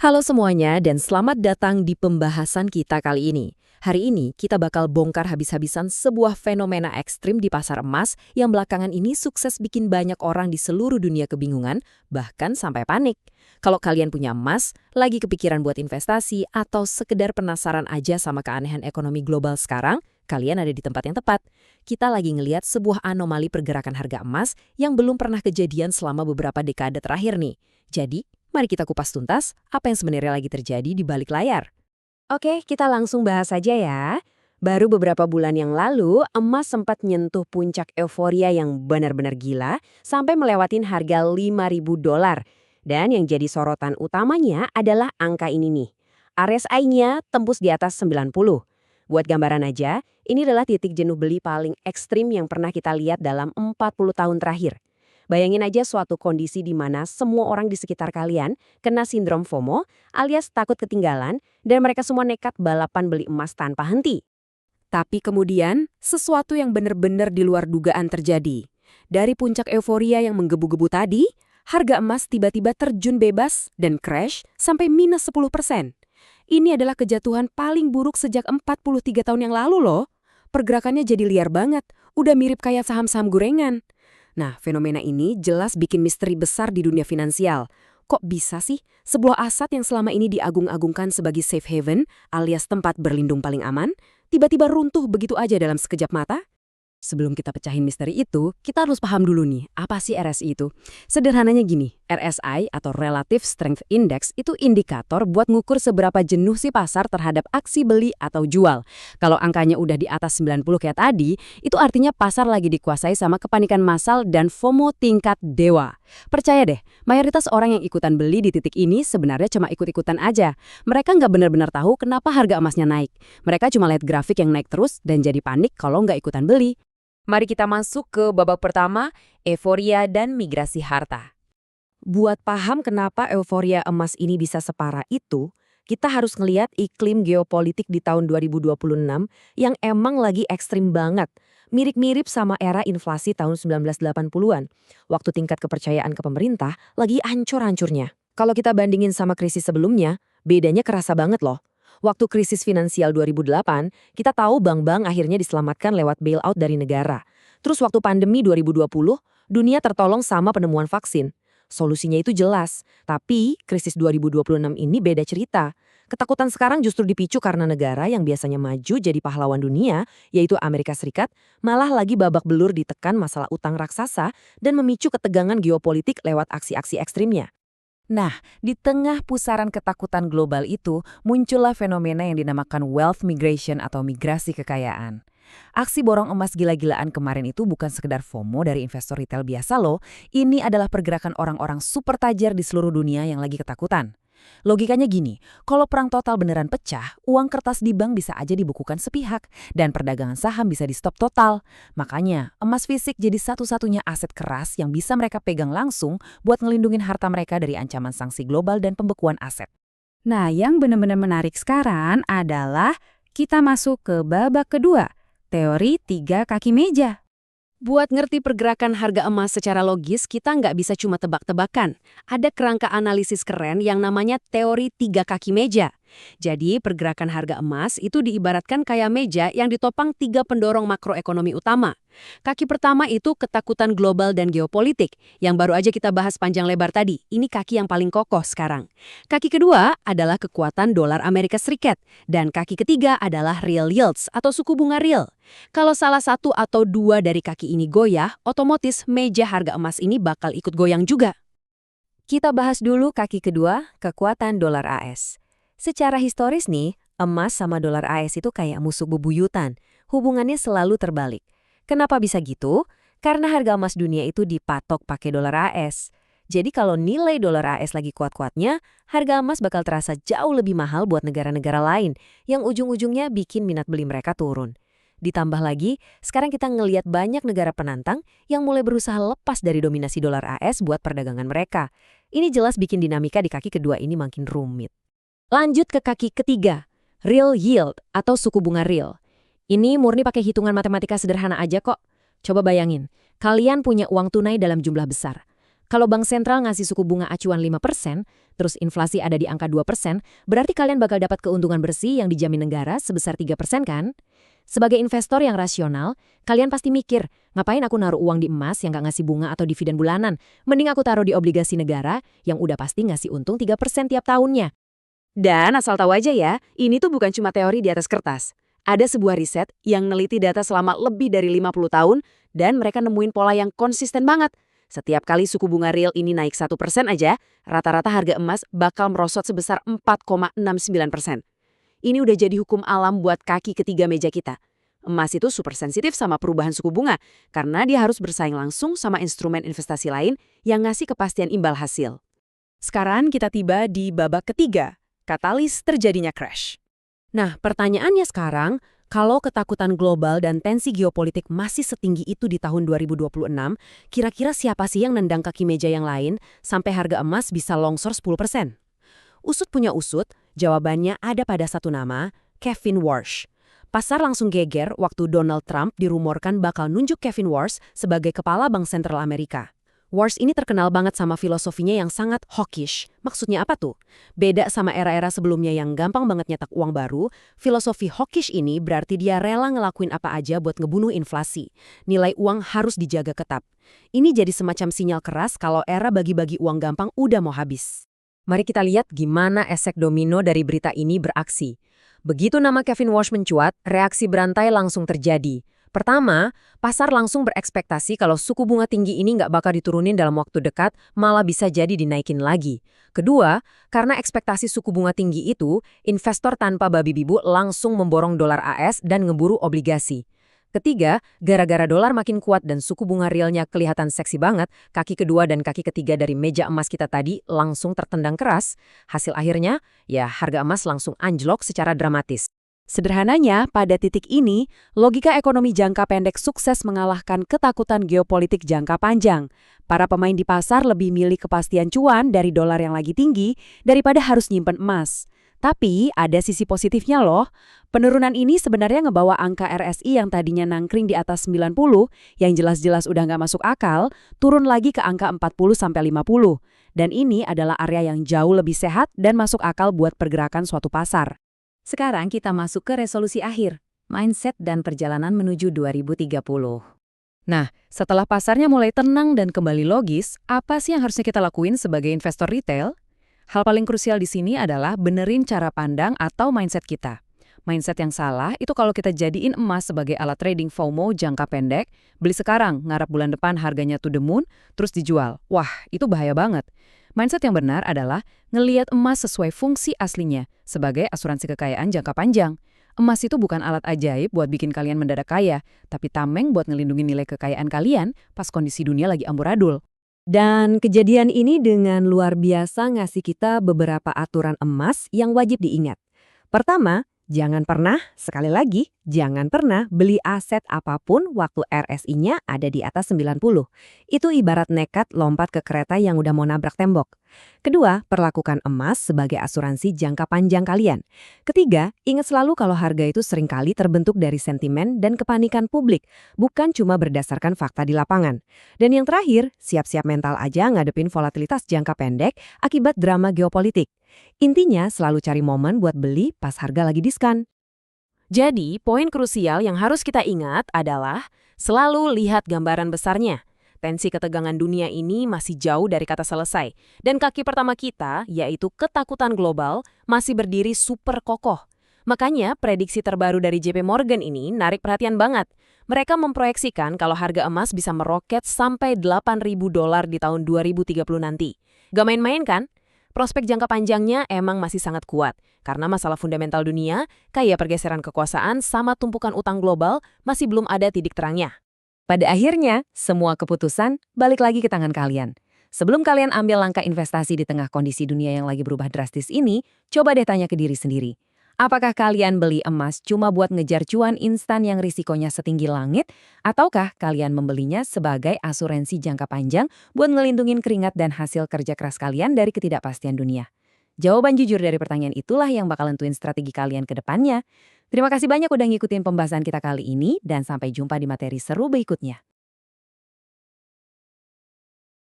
Halo semuanya dan selamat datang di pembahasan kita kali ini. Hari ini kita bakal bongkar habis-habisan sebuah fenomena ekstrim di pasar emas yang belakangan ini sukses bikin banyak orang di seluruh dunia kebingungan, bahkan sampai panik. Kalau kalian punya emas, lagi kepikiran buat investasi, atau sekedar penasaran aja sama keanehan ekonomi global sekarang, kalian ada di tempat yang tepat. Kita lagi ngeliat sebuah anomali pergerakan harga emas yang belum pernah kejadian selama beberapa dekade terakhir nih. Jadi, mari kita kupas tuntas apa yang sebenarnya lagi terjadi di balik layar. Oke, kita langsung bahas saja ya. Baru beberapa bulan yang lalu, emas sempat nyentuh puncak euforia yang benar-benar gila sampai melewatin harga $5.000. Dan yang jadi sorotan utamanya adalah angka ini nih. RSI-nya tembus di atas 90. Buat gambaran aja, ini adalah titik jenuh beli paling ekstrim yang pernah kita lihat dalam 40 tahun terakhir. Bayangin aja suatu kondisi di mana semua orang di sekitar kalian kena sindrom FOMO alias takut ketinggalan dan mereka semua nekat balapan beli emas tanpa henti. Tapi kemudian, sesuatu yang benar-benar di luar dugaan terjadi. Dari puncak euforia yang menggebu-gebu tadi, harga emas tiba-tiba terjun bebas dan crash sampai minus 10%. Ini adalah kejatuhan paling buruk sejak 43 tahun yang lalu loh. Pergerakannya jadi liar banget, udah mirip kayak saham-saham gorengan. Nah, fenomena ini jelas bikin misteri besar di dunia finansial. Kok bisa sih sebuah aset yang selama ini diagung-agungkan sebagai safe haven alias tempat berlindung paling aman, tiba-tiba runtuh begitu aja dalam sekejap mata? Sebelum kita pecahin misteri itu, kita harus paham dulu nih, apa sih RSI itu? Sederhananya gini, RSI atau Relative Strength Index itu indikator buat ngukur seberapa jenuh sih pasar terhadap aksi beli atau jual. Kalau angkanya udah di atas 90 kayak tadi, itu artinya pasar lagi dikuasai sama kepanikan massal dan FOMO tingkat dewa. Percaya deh, mayoritas orang yang ikutan beli di titik ini sebenarnya cuma ikut-ikutan aja. Mereka nggak benar-benar tahu kenapa harga emasnya naik. Mereka cuma lihat grafik yang naik terus dan jadi panik kalau nggak ikutan beli. Mari kita masuk ke babak pertama, euforia dan migrasi harta. Buat paham kenapa euforia emas ini bisa separah itu, kita harus ngelihat iklim geopolitik di tahun 2026 yang emang lagi ekstrim banget. Mirip-mirip sama era inflasi tahun 1980-an, waktu tingkat kepercayaan ke pemerintah lagi ancur-ancurnya. Kalau kita bandingin sama krisis sebelumnya, bedanya kerasa banget loh. Waktu krisis finansial 2008, kita tahu bank-bank akhirnya diselamatkan lewat bailout dari negara. Terus waktu pandemi 2020, dunia tertolong sama penemuan vaksin. Solusinya itu jelas, tapi krisis 2026 ini beda cerita. Ketakutan sekarang justru dipicu karena negara yang biasanya maju jadi pahlawan dunia, yaitu Amerika Serikat, malah lagi babak belur ditekan masalah utang raksasa dan memicu ketegangan geopolitik lewat aksi-aksi ekstrimnya. Nah, di tengah pusaran ketakutan global itu, muncullah fenomena yang dinamakan wealth migration atau migrasi kekayaan. Aksi borong emas gila-gilaan kemarin itu bukan sekedar FOMO dari investor retail biasa loh, ini adalah pergerakan orang-orang super tajir di seluruh dunia yang lagi ketakutan. Logikanya gini, kalau perang total beneran pecah, uang kertas di bank bisa aja dibukukan sepihak, dan perdagangan saham bisa di-stop total. Makanya, emas fisik jadi satu-satunya aset keras yang bisa mereka pegang langsung buat ngelindungin harta mereka dari ancaman sanksi global dan pembekuan aset. Nah, yang benar-benar menarik sekarang adalah kita masuk ke babak kedua, teori 3 kaki meja. Buat ngerti pergerakan harga emas secara logis, kita nggak bisa cuma tebak-tebakan. Ada kerangka analisis keren yang namanya teori 3 kaki meja. Jadi, pergerakan harga emas itu diibaratkan kayak meja yang ditopang 3 pendorong makroekonomi utama. Kaki pertama itu ketakutan global dan geopolitik, yang baru aja kita bahas panjang lebar tadi. Ini kaki yang paling kokoh sekarang. Kaki kedua adalah kekuatan dolar Amerika Serikat, dan kaki ketiga adalah real yields atau suku bunga real. Kalau salah satu atau dua dari kaki ini goyah, otomatis meja harga emas ini bakal ikut goyang juga. Kita bahas dulu kaki kedua, kekuatan dolar AS. Secara historis nih, emas sama dolar AS itu kayak musuh bebuyutan. Hubungannya selalu terbalik. Kenapa bisa gitu? Karena harga emas dunia itu dipatok pakai dolar AS. Jadi kalau nilai dolar AS lagi kuat-kuatnya, harga emas bakal terasa jauh lebih mahal buat negara-negara lain yang ujung-ujungnya bikin minat beli mereka turun. Ditambah lagi, sekarang kita ngelihat banyak negara penantang yang mulai berusaha lepas dari dominasi dolar AS buat perdagangan mereka. Ini jelas bikin dinamika di kaki kedua ini makin rumit. Lanjut ke kaki ketiga, real yield atau suku bunga real. Ini murni pakai hitungan matematika sederhana aja kok. Coba bayangin, kalian punya uang tunai dalam jumlah besar. Kalau bank sentral ngasih suku bunga acuan 5%, terus inflasi ada di angka 2%, berarti kalian bakal dapat keuntungan bersih yang dijamin negara sebesar 3% kan? Sebagai investor yang rasional, kalian pasti mikir, ngapain aku naruh uang di emas yang nggak ngasih bunga atau dividen bulanan? Mending aku taruh di obligasi negara yang udah pasti ngasih untung 3% tiap tahunnya. Dan asal tahu aja ya, ini tuh bukan cuma teori di atas kertas. Ada sebuah riset yang neliti data selama lebih dari 50 tahun dan mereka nemuin pola yang konsisten banget. Setiap kali suku bunga real ini naik 1% aja, rata-rata harga emas bakal merosot sebesar 4,69%. Ini udah jadi hukum alam buat kaki ketiga meja kita. Emas itu super sensitif sama perubahan suku bunga karena dia harus bersaing langsung sama instrumen investasi lain yang ngasih kepastian imbal hasil. Sekarang kita tiba di babak ketiga, katalis terjadinya crash. Nah, pertanyaannya sekarang, kalau ketakutan global dan tensi geopolitik masih setinggi itu di tahun 2026, kira-kira siapa sih yang nendang kaki meja yang lain sampai harga emas bisa longsor 10%? Usut punya usut, jawabannya ada pada satu nama, Kevin Warsh. Pasar langsung geger waktu Donald Trump dirumorkan bakal nunjuk Kevin Warsh sebagai kepala Bank Sentral Amerika. Warsh ini terkenal banget sama filosofinya yang sangat hawkish. Maksudnya apa tuh? Beda sama era-era sebelumnya yang gampang banget nyetak uang baru, filosofi hawkish ini berarti dia rela ngelakuin apa aja buat ngebunuh inflasi. Nilai uang harus dijaga ketat. Ini jadi semacam sinyal keras kalau era bagi-bagi uang gampang udah mau habis. Mari kita lihat gimana efek domino dari berita ini beraksi. Begitu nama Kevin Warsh mencuat, reaksi berantai langsung terjadi. Pertama, pasar langsung berekspektasi kalau suku bunga tinggi ini nggak bakal diturunin dalam waktu dekat, malah bisa jadi dinaikin lagi. Kedua, karena ekspektasi suku bunga tinggi itu, investor tanpa babi bibu langsung memborong dolar AS dan ngeburu obligasi. Ketiga, gara-gara dolar makin kuat dan suku bunga realnya kelihatan seksi banget, kaki kedua dan kaki ketiga dari meja emas kita tadi langsung tertendang keras. Hasil akhirnya, ya harga emas langsung anjlok secara dramatis. Sederhananya, pada titik ini, logika ekonomi jangka pendek sukses mengalahkan ketakutan geopolitik jangka panjang. Para pemain di pasar lebih milih kepastian cuan dari dolar yang lagi tinggi daripada harus nyimpen emas. Tapi ada sisi positifnya loh. Penurunan ini sebenarnya ngebawa angka RSI yang tadinya nangkring di atas 90, yang jelas-jelas udah nggak masuk akal, turun lagi ke angka 40-50. Dan ini adalah area yang jauh lebih sehat dan masuk akal buat pergerakan suatu pasar. Sekarang kita masuk ke resolusi akhir, mindset dan perjalanan menuju 2030. Nah, setelah pasarnya mulai tenang dan kembali logis, apa sih yang harusnya kita lakuin sebagai investor retail? Hal paling krusial di sini adalah benerin cara pandang atau mindset kita. Mindset yang salah itu kalau kita jadiin emas sebagai alat trading FOMO jangka pendek, beli sekarang, ngarap bulan depan harganya to the moon, terus dijual. Wah, itu bahaya banget. Mindset yang benar adalah ngelihat emas sesuai fungsi aslinya, sebagai asuransi kekayaan jangka panjang. Emas itu bukan alat ajaib buat bikin kalian mendadak kaya, tapi tameng buat ngelindungin nilai kekayaan kalian pas kondisi dunia lagi amburadul. Dan kejadian ini dengan luar biasa ngasih kita beberapa aturan emas yang wajib diingat. Pertama, jangan pernah, sekali lagi, jangan pernah beli aset apapun waktu RSI-nya ada di atas 90. Itu ibarat nekat lompat ke kereta yang udah mau nabrak tembok. Kedua, perlakukan emas sebagai asuransi jangka panjang kalian. Ketiga, ingat selalu kalau harga itu seringkali terbentuk dari sentimen dan kepanikan publik, bukan cuma berdasarkan fakta di lapangan. Dan yang terakhir, siap-siap mental aja ngadepin volatilitas jangka pendek akibat drama geopolitik. Intinya selalu cari momen buat beli pas harga lagi diskon. Jadi, poin krusial yang harus kita ingat adalah selalu lihat gambaran besarnya. Tensi ketegangan dunia ini masih jauh dari kata selesai. Dan kaki pertama kita, yaitu ketakutan global, masih berdiri super kokoh. Makanya, prediksi terbaru dari JP Morgan ini narik perhatian banget. Mereka memproyeksikan kalau harga emas bisa meroket sampai $8.000 di tahun 2030 nanti. Gak main-main kan? Prospek jangka panjangnya emang masih sangat kuat, karena masalah fundamental dunia, kayak pergeseran kekuasaan sama tumpukan utang global, masih belum ada titik terangnya. Pada akhirnya, semua keputusan balik lagi ke tangan kalian. Sebelum kalian ambil langkah investasi di tengah kondisi dunia yang lagi berubah drastis ini, coba deh tanya ke diri sendiri. Apakah kalian beli emas cuma buat ngejar cuan instan yang risikonya setinggi langit? Ataukah kalian membelinya sebagai asuransi jangka panjang buat ngelindungin keringat dan hasil kerja keras kalian dari ketidakpastian dunia? Jawaban jujur dari pertanyaan itulah yang bakal nentuin strategi kalian ke depannya. Terima kasih banyak udah ngikutin pembahasan kita kali ini dan sampai jumpa di materi seru berikutnya.